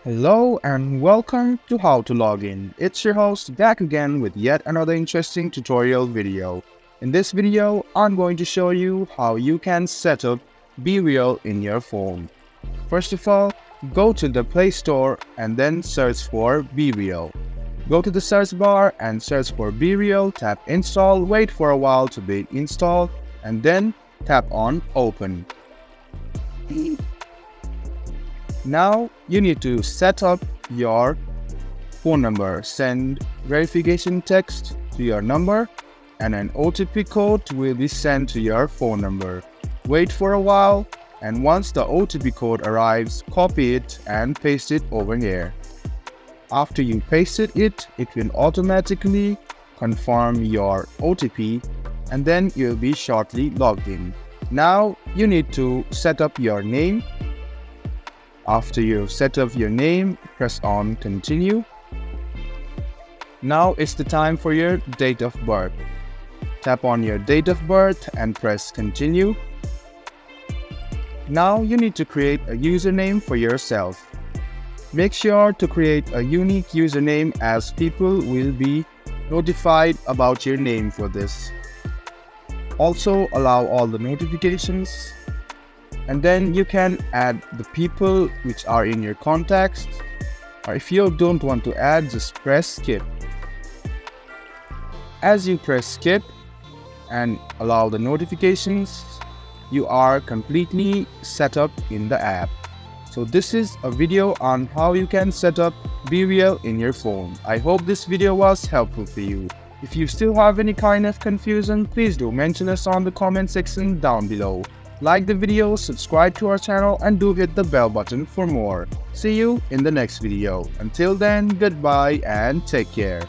Hello and welcome to How to Login. It's your host back again with yet another interesting tutorial video. In this video, I'm going to show you how you can set up BeReal in your phone. First of all, go to the Play Store and then search for BeReal. Go to the search bar and search for BeReal, tap install, wait for a while to be installed, and then tap on open. Now you need to set up your phone number. Send verification text to your number and an OTP code will be sent to your phone number. Wait for a while, and once the OTP code arrives, copy it and paste it over here. After you pasted it, it will automatically confirm your OTP and then you'll be shortly logged in. Now you need to set up your name. After you've set up your name, press on continue. Now it's the time for your date of birth. Tap on your date of birth and press continue. Now you need to create a username for yourself. Make sure to create a unique username as people will be notified about your name for this. Also allow all the notifications. And then you can add the people which are in your contacts, or if you don't want to add, just press skip. As you press skip and allow the notifications, you are completely set up in the app. So this is a video on how you can set up BeReal in your phone. I hope this video was helpful for you. If you still have any kind of confusion, please do mention us on the comment section down below. Like the video, subscribe to our channel, and do hit the bell button for more. See you in the next video. Until then, goodbye and take care.